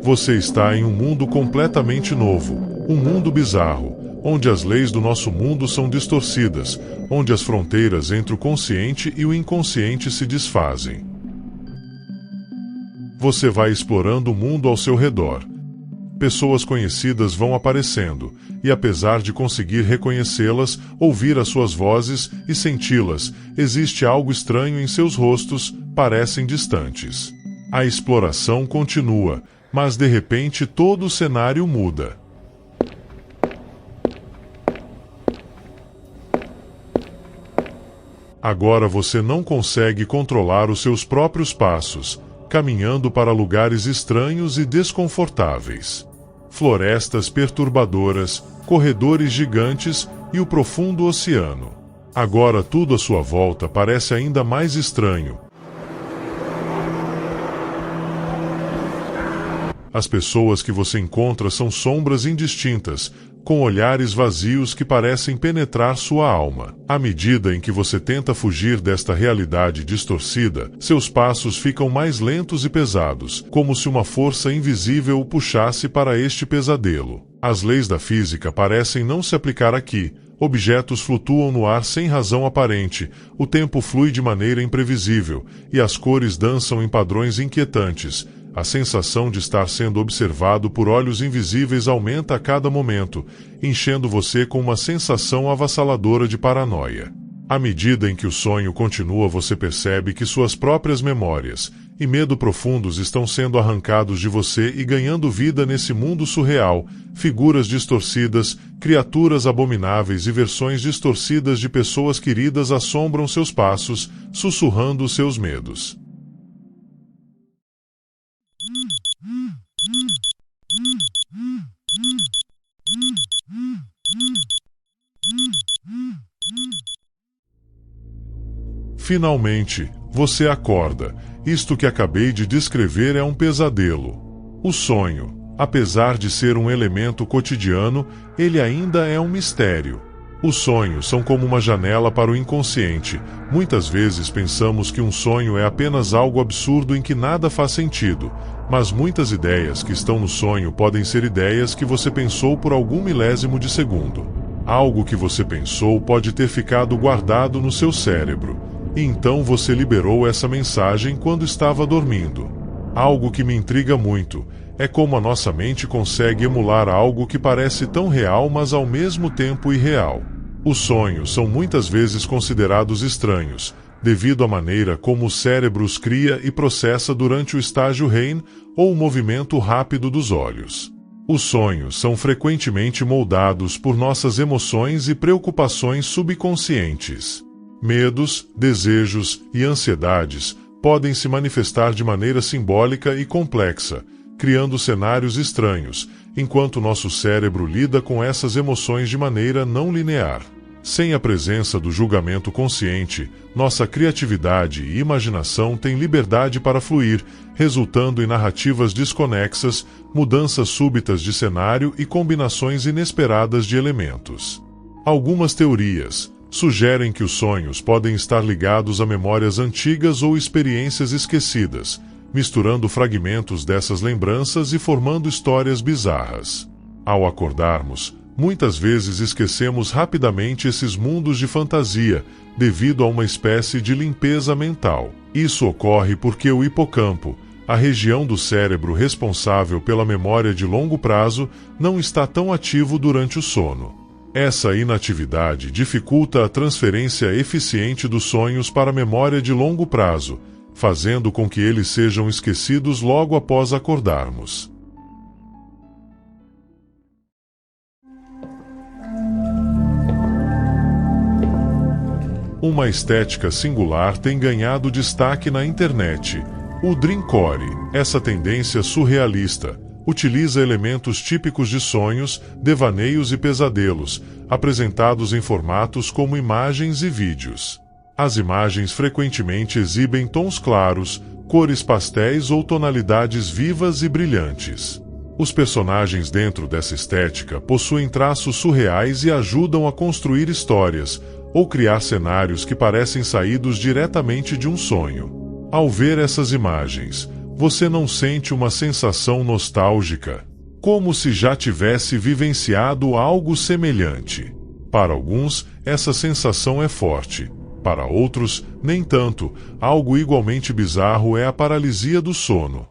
Você está em um mundo completamente novo, um mundo bizarro, onde as leis do nosso mundo são distorcidas, onde as fronteiras entre o consciente e o inconsciente se desfazem. Você vai explorando o mundo ao seu redor. Pessoas conhecidas vão aparecendo, e apesar de conseguir reconhecê-las, ouvir as suas vozes e senti-las, existe algo estranho em seus rostos, parecem distantes. A exploração continua, mas de repente todo o cenário muda. Agora você não consegue controlar os seus próprios passos, caminhando para lugares estranhos e desconfortáveis. Florestas perturbadoras, corredores gigantes e o profundo oceano. Agora tudo à sua volta parece ainda mais estranho. As pessoas que você encontra são sombras indistintas, com olhares vazios que parecem penetrar sua alma. À medida em que você tenta fugir desta realidade distorcida, seus passos ficam mais lentos e pesados, como se uma força invisível o puxasse para este pesadelo. As leis da física parecem não se aplicar aqui. Objetos flutuam no ar sem razão aparente, o tempo flui de maneira imprevisível, e as cores dançam em padrões inquietantes. A sensação de estar sendo observado por olhos invisíveis aumenta a cada momento, enchendo você com uma sensação avassaladora de paranoia. À medida em que o sonho continua, você percebe que suas próprias memórias e medo profundos estão sendo arrancados de você e ganhando vida nesse mundo surreal. Figuras distorcidas, criaturas abomináveis e versões distorcidas de pessoas queridas assombram seus passos, sussurrando seus medos. Finalmente, você acorda. Isto que acabei de descrever é um pesadelo. O sonho, apesar de ser um elemento cotidiano, ele ainda é um mistério. Os sonhos são como uma janela para o inconsciente. Muitas vezes pensamos que um sonho é apenas algo absurdo em que nada faz sentido, mas muitas ideias que estão no sonho podem ser ideias que você pensou por algum milésimo de segundo. Algo que você pensou pode ter ficado guardado no seu cérebro, e então você liberou essa mensagem quando estava dormindo. Algo que me intriga muito é como a nossa mente consegue emular algo que parece tão real, mas ao mesmo tempo irreal. Os sonhos são muitas vezes considerados estranhos, devido à maneira como o cérebro os cria e processa durante o estágio REM, ou o movimento rápido dos olhos. Os sonhos são frequentemente moldados por nossas emoções e preocupações subconscientes. Medos, desejos e ansiedades podem se manifestar de maneira simbólica e complexa, criando cenários estranhos, enquanto nosso cérebro lida com essas emoções de maneira não linear. Sem a presença do julgamento consciente, nossa criatividade e imaginação têm liberdade para fluir, resultando em narrativas desconexas, mudanças súbitas de cenário e combinações inesperadas de elementos. Algumas teorias sugerem que os sonhos podem estar ligados a memórias antigas ou experiências esquecidas, misturando fragmentos dessas lembranças e formando histórias bizarras. Ao acordarmos, muitas vezes esquecemos rapidamente esses mundos de fantasia, devido a uma espécie de limpeza mental. Isso ocorre porque o hipocampo, a região do cérebro responsável pela memória de longo prazo, não está tão ativo durante o sono. Essa inatividade dificulta a transferência eficiente dos sonhos para a memória de longo prazo, fazendo com que eles sejam esquecidos logo após acordarmos. Uma estética singular tem ganhado destaque na internet: o Dreamcore. Essa tendência surrealista utiliza elementos típicos de sonhos, devaneios e pesadelos, apresentados em formatos como imagens e vídeos. As imagens frequentemente exibem tons claros, cores pastéis ou tonalidades vivas e brilhantes. Os personagens dentro dessa estética possuem traços surreais e ajudam a construir histórias, ou criar cenários que parecem saídos diretamente de um sonho. Ao ver essas imagens, Você não sente uma sensação nostálgica, como se já tivesse vivenciado algo semelhante? Para alguns, essa sensação é forte. Para outros, nem tanto. Algo igualmente bizarro é a paralisia do sono.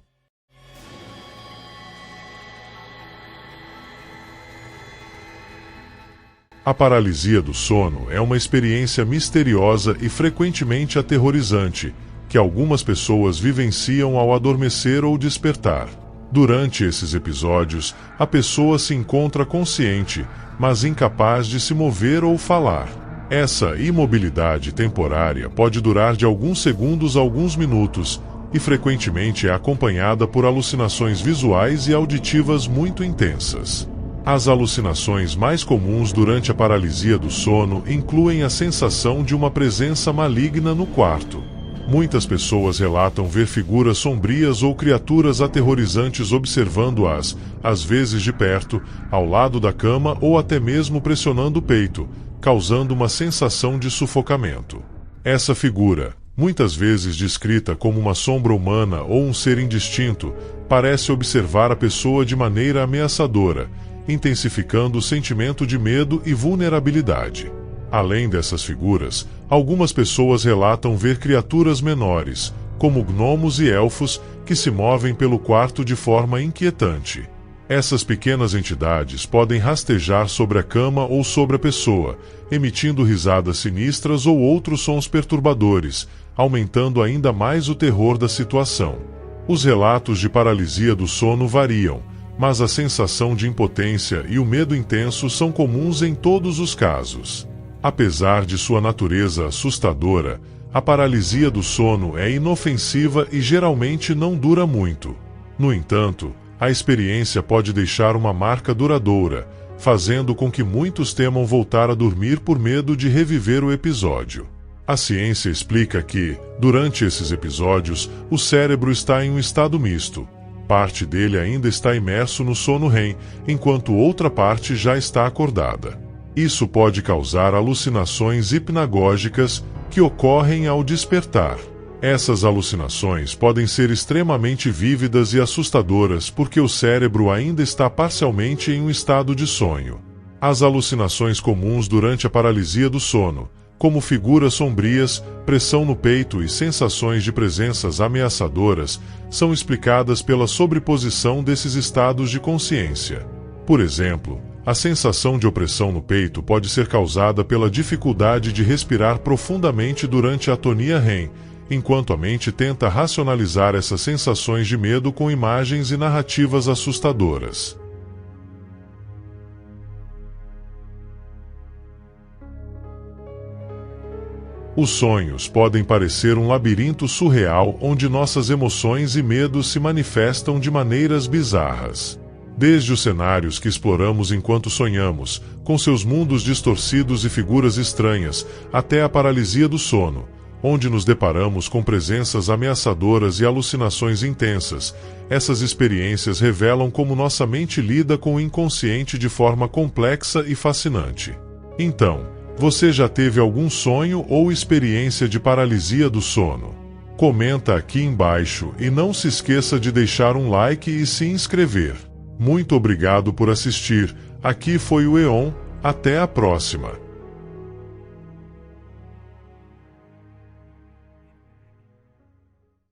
A paralisia do sono é uma experiência misteriosa e frequentemente aterrorizante, que algumas pessoas vivenciam ao adormecer ou despertar. Durante esses episódios, a pessoa se encontra consciente, mas incapaz de se mover ou falar. Essa imobilidade temporária pode durar de alguns segundos a alguns minutos, e frequentemente é acompanhada por alucinações visuais e auditivas muito intensas. As alucinações mais comuns durante a paralisia do sono incluem a sensação de uma presença maligna no quarto. Muitas pessoas relatam ver figuras sombrias ou criaturas aterrorizantes observando-as, às vezes de perto, ao lado da cama ou até mesmo pressionando o peito, causando uma sensação de sufocamento. Essa figura, muitas vezes descrita como uma sombra humana ou um ser indistinto, parece observar a pessoa de maneira ameaçadora, intensificando o sentimento de medo e vulnerabilidade. Além dessas figuras, algumas pessoas relatam ver criaturas menores, como gnomos e elfos, que se movem pelo quarto de forma inquietante. Essas pequenas entidades podem rastejar sobre a cama ou sobre a pessoa, emitindo risadas sinistras ou outros sons perturbadores, aumentando ainda mais o terror da situação. Os relatos de paralisia do sono variam, mas a sensação de impotência e o medo intenso são comuns em todos os casos. Apesar de sua natureza assustadora, a paralisia do sono é inofensiva e geralmente não dura muito. No entanto, a experiência pode deixar uma marca duradoura, fazendo com que muitos temam voltar a dormir por medo de reviver o episódio. A ciência explica que, durante esses episódios, o cérebro está em um estado misto. Parte dele ainda está imerso no sono REM, enquanto outra parte já está acordada. Isso pode causar alucinações hipnagógicas que ocorrem ao despertar. Essas alucinações podem ser extremamente vívidas e assustadoras porque o cérebro ainda está parcialmente em um estado de sonho. As alucinações comuns durante a paralisia do sono, como figuras sombrias, pressão no peito e sensações de presenças ameaçadoras, são explicadas pela sobreposição desses estados de consciência. Por exemplo, a sensação de opressão no peito pode ser causada pela dificuldade de respirar profundamente durante a atonia REM, enquanto a mente tenta racionalizar essas sensações de medo com imagens e narrativas assustadoras. Os sonhos podem parecer um labirinto surreal onde nossas emoções e medos se manifestam de maneiras bizarras. Desde os cenários que exploramos enquanto sonhamos, com seus mundos distorcidos e figuras estranhas, até a paralisia do sono, onde nos deparamos com presenças ameaçadoras e alucinações intensas, essas experiências revelam como nossa mente lida com o inconsciente de forma complexa e fascinante. Então, você já teve algum sonho ou experiência de paralisia do sono? Comenta aqui embaixo e não se esqueça de deixar um like e se inscrever. Muito obrigado por assistir, aqui foi o Eon, até a próxima.